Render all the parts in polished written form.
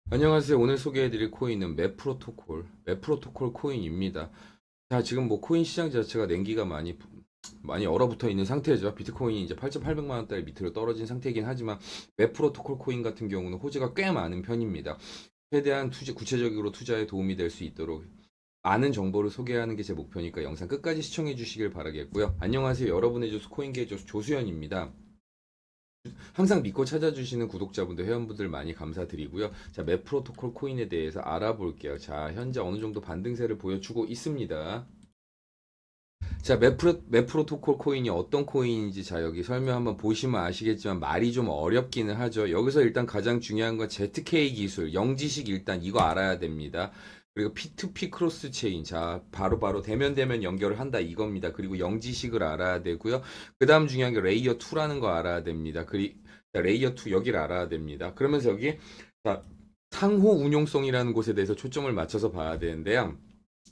안녕하세요. 오늘 소개해드릴 코인은 맵프로토콜 코인입니다. 자, 지금 뭐 코인 시장 자체가 냉기가 많이 얼어붙어 있는 상태죠. 비트코인이 이제 8,800만 원대를 밑으로 떨어진 상태이긴 하지만 맵프로토콜 코인 같은 경우는 호재가 꽤 많은 편입니다. 최대한 구체적으로 투자에 도움이 될 수 있도록 많은 정보를 소개하는 게 제 목표니까 영상 끝까지 시청해 주시길 바라겠고요. 안녕하세요. 여러분의 조수 코인계 조수 조수현입니다. 항상 믿고 찾아주시는 구독자분들, 회원분들 많이 감사드리고요. 자, 맵 프로토콜 코인에 대해서 알아볼게요. 자, 현재 어느 정도 반등세를 보여주고 있습니다. 자, 맵 프로토콜 코인이 어떤 코인인지 자, 여기 설명 한번 보시면 아시겠지만 말이 좀 어렵기는 하죠. 여기서 일단 가장 중요한 건 ZK 기술, 영지식 일단 이거 알아야 됩니다. 그리고 P2P 크로스 체인. 자, 바로 대면 연결을 한다 이겁니다. 그리고 영지식을 알아야 되고요. 그다음 중요한 게 레이어 2라는 거 알아야 됩니다. 레이어 2 여기를 알아야 됩니다. 그러면서 여기 자, 상호 운용성이라는 곳에 대해서 초점을 맞춰서 봐야 되는데요.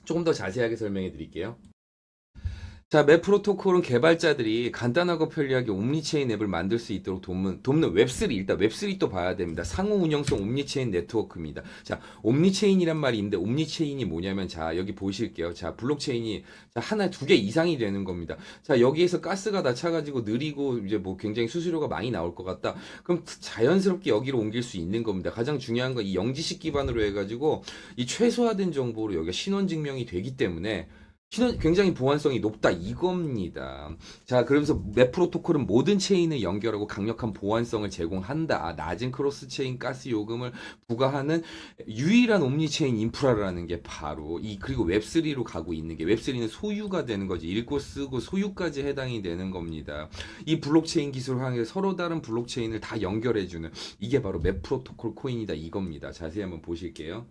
조금 더 자세하게 설명해 드릴게요. 자, 맵 프로토콜은 개발자들이 간단하고 편리하게 옴니체인 앱을 만들 수 있도록 돕는 웹3, 일단 웹3 또 봐야 됩니다. 상호 운영성 옴니체인 네트워크입니다. 자, 옴니체인이란 말이 있는데 옴니체인이 뭐냐면 자, 여기 보실게요. 자, 블록체인이 자, 하나, 두 개 이상이 되는 겁니다. 자, 여기에서 가스가 다 차가지고 느리고 이제 뭐 굉장히 수수료가 많이 나올 것 같다. 그럼 자연스럽게 여기로 옮길 수 있는 겁니다. 가장 중요한 건 이 영지식 기반으로 해가지고 이 최소화된 정보로 여기가 신원 증명이 되기 때문에 굉장히 보안성이 높다 이겁니다. 자, 그러면서 웹 프로토콜은 모든 체인을 연결하고 강력한 보안성을 제공한다. 낮은 크로스 체인 가스 요금을 부과하는 유일한 옴니 체인 인프라라는 게 바로 그리고 웹3로 가고 있는 게 웹3는 소유가 되는 거지. 읽고 쓰고 소유까지 해당이 되는 겁니다. 이 블록체인 기술을 활용해 서로 다른 블록체인을 다 연결해주는 이게 바로 웹 프로토콜 코인이다 이겁니다. 자세히 한번 보실게요.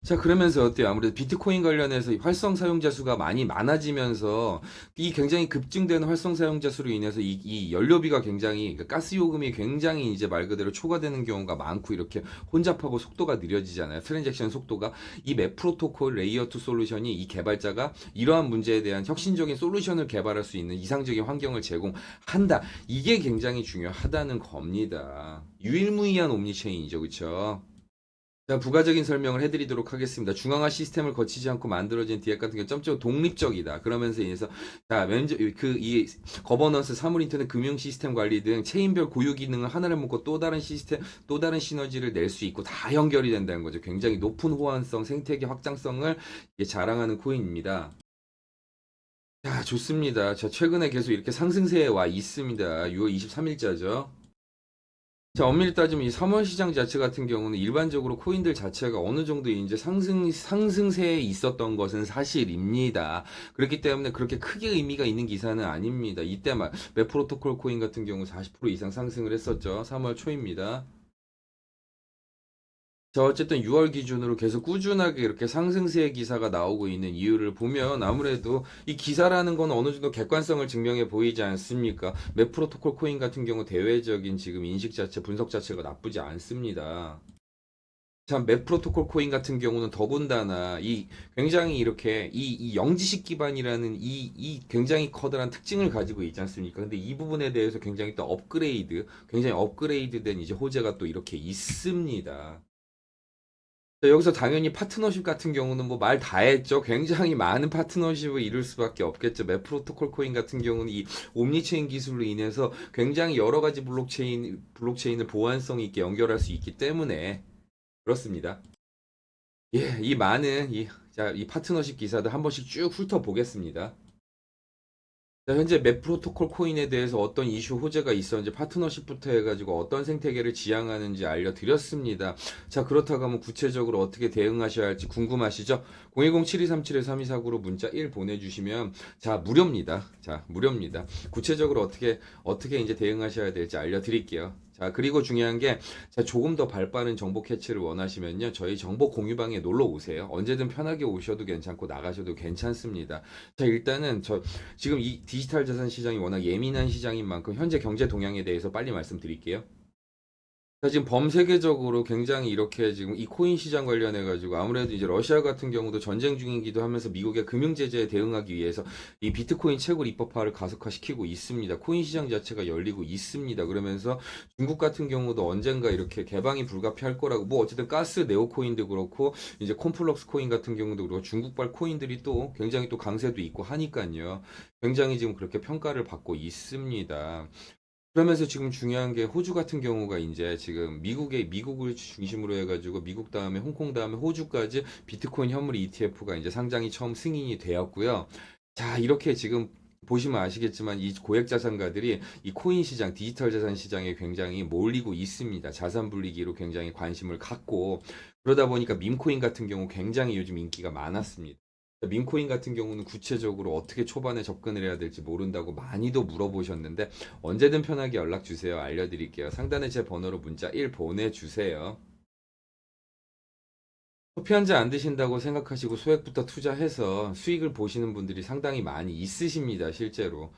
자, 그러면서 어때요? 아무래도 비트코인 관련해서 활성 사용자 수가 많이 많아지면서 이 굉장히 급증되는 활성 사용자 수로 인해서 이 연료비가 굉장히, 그러니까 가스 요금이 굉장히 이제 말 그대로 초과되는 경우가 많고 이렇게 혼잡하고 속도가 느려지잖아요. 트랜잭션 속도가. 이 맵 프로토콜 레이어 2 솔루션이 이 개발자가 이러한 문제에 대한 혁신적인 솔루션을 개발할 수 있는 이상적인 환경을 제공한다. 이게 굉장히 중요하다는 겁니다. 유일무이한 옴니체인이죠. 그쵸? 자, 부가적인 설명을 해드리도록 하겠습니다. 중앙화 시스템을 거치지 않고 만들어진 디앱 같은 경우 점적으로 독립적이다. 그러면서 인해서 자, 이 거버넌스, 사물 인터넷, 금융 시스템 관리 등 체인별 고유 기능을 하나를 묶고 또 다른 시스템, 또 다른 시너지를 낼 수 있고 다 연결이 된다는 거죠. 굉장히 높은 호환성, 생태계 확장성을 자랑하는 코인입니다. 자, 좋습니다. 자, 최근에 계속 이렇게 상승세에 와 있습니다. 6월 23일자죠. 자, 엄밀히 따지면 이 3월 시장 자체 같은 경우는 일반적으로 코인들 자체가 어느 정도 이제 상승세에 있었던 것은 사실입니다. 그렇기 때문에 그렇게 크게 의미가 있는 기사는 아닙니다. 이때만 맵 프로토콜 코인 같은 경우 40% 이상 상승을 했었죠. 3월 초입니다. 자, 어쨌든 6월 기준으로 계속 꾸준하게 이렇게 상승세의 기사가 나오고 있는 이유를 보면 아무래도 이 기사라는 건 어느 정도 객관성을 증명해 보이지 않습니까? 맵 프로토콜 코인 같은 경우 대외적인 지금 인식 자체, 분석 자체가 나쁘지 않습니다. 참, 맵 프로토콜 코인 같은 경우는 더군다나 굉장히 이렇게 이 영지식 기반이라는 이 굉장히 커다란 특징을 가지고 있지 않습니까? 근데 이 부분에 대해서 굉장히 또 굉장히 업그레이드된 이제 호재가 또 이렇게 있습니다. 자, 여기서 당연히 파트너십 같은 경우는 뭐 말 다 했죠. 굉장히 많은 파트너십을 이룰 수밖에 없겠죠. 맵 프로토콜 코인 같은 경우는 이 옴니체인 기술로 인해서 굉장히 여러 가지 블록체인을 보안성 있게 연결할 수 있기 때문에 그렇습니다. 예, 이 파트너십 기사들 한 번씩 쭉 훑어보겠습니다. 자, 현재 맵 프로토콜 코인에 대해서 어떤 이슈 호재가 있었는지 파트너십부터 해가지고 어떤 생태계를 지향하는지 알려드렸습니다. 자, 그렇다고 하면 구체적으로 어떻게 대응하셔야 할지 궁금하시죠? 010-7237-3249로 문자 1 보내주시면 자, 무료입니다. 자, 무료입니다. 구체적으로 어떻게 이제 대응하셔야 될지 알려드릴게요. 자, 그리고 중요한 게, 자, 조금 더 발빠른 정보 캐치를 원하시면요. 저희 정보 공유방에 놀러 오세요. 언제든 편하게 오셔도 괜찮고 나가셔도 괜찮습니다. 자, 일단은 지금 이 디지털 자산 시장이 워낙 예민한 시장인 만큼 현재 경제 동향에 대해서 빨리 말씀드릴게요. 자, 지금 범세계적으로 굉장히 이렇게 지금 이 코인 시장 관련해 가지고 아무래도 이제 러시아 같은 경우도 전쟁 중이기도 하면서 미국의 금융 제재에 대응하기 위해서 이 비트코인 채굴 입법화를 가속화시키고 있습니다. 코인 시장 자체가 열리고 있습니다. 그러면서 중국 같은 경우도 언젠가 이렇게 개방이 불가피할 거라고 뭐 어쨌든 가스 네오코인도 그렇고 이제 콤플럭스 코인 같은 경우도 그렇고 중국발 코인들이 또 굉장히 또 강세도 있고 하니까요. 굉장히 지금 그렇게 평가를 받고 있습니다. 그러면서 지금 중요한 게 호주 같은 경우가 이제 지금 미국을 중심으로 해가지고 미국 다음에 홍콩 다음에 호주까지 비트코인 현물 ETF가 이제 상장이 처음 승인이 되었고요. 자, 이렇게 지금 보시면 아시겠지만 이 고액 자산가들이 이 코인 시장, 디지털 자산 시장에 굉장히 몰리고 있습니다. 자산 분리기로 굉장히 관심을 갖고 그러다 보니까 밈코인 같은 경우 굉장히 요즘 인기가 많았습니다. 밈코인 같은 경우는 구체적으로 어떻게 초반에 접근을 해야 될지 모른다고 많이도 물어보셨는데 언제든 편하게 연락 주세요. 알려드릴게요. 상단에 제 번호로 문자 1 보내주세요. 커피 한 잔 안 드신다고 생각하시고 소액부터 투자해서 수익을 보시는 분들이 상당히 많이 있으십니다. 실제로.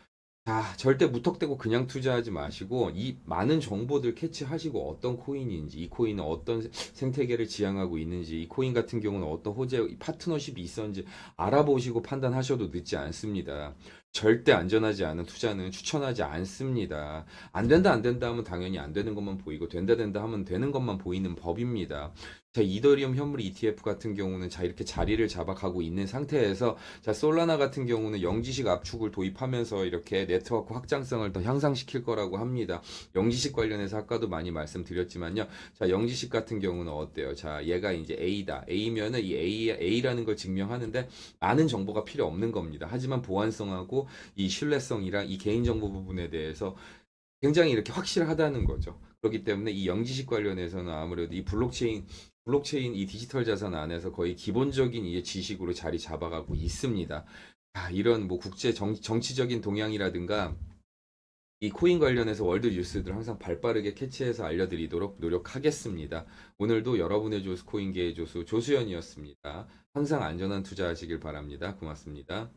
자, 절대 무턱대고 그냥 투자하지 마시고 이 많은 정보들 캐치하시고 어떤 코인인지 이 코인은 어떤 생태계를 지향하고 있는지 이 코인 같은 경우는 어떤 호재 파트너십이 있었는지 알아보시고 판단하셔도 늦지 않습니다. 절대 안전하지 않은 투자는 추천하지 않습니다. 안 된다 안 된다 하면 당연히 안 되는 것만 보이고 된다 된다 하면 되는 것만 보이는 법입니다. 자, 이더리움 현물 ETF 같은 경우는 자 이렇게 자리를 잡아가고 있는 상태에서 자, 솔라나 같은 경우는 영지식 압축을 도입하면서 이렇게 네트워크 확장성을 더 향상시킬 거라고 합니다. 영지식 관련해서 아까도 많이 말씀드렸지만요. 자, 영지식 같은 경우는 어때요? 자, 얘가 이제 A다. A면은 이 A라는 걸 증명하는데 많은 정보가 필요 없는 겁니다. 하지만 보안성하고 이 신뢰성이랑 이 개인정보 부분에 대해서 굉장히 이렇게 확실하다는 거죠. 그렇기 때문에 이 영지식 관련해서는 아무래도 이 블록체인 이 디지털 자산 안에서 거의 기본적인 이 지식으로 자리 잡아가고 있습니다. 아, 이런 뭐 정치적인 동향이라든가 이 코인 관련해서 월드 뉴스들 항상 발빠르게 캐치해서 알려드리도록 노력하겠습니다. 오늘도 여러분의 조수 코인계의 조수 조수연이었습니다. 항상 안전한 투자하시길 바랍니다. 고맙습니다.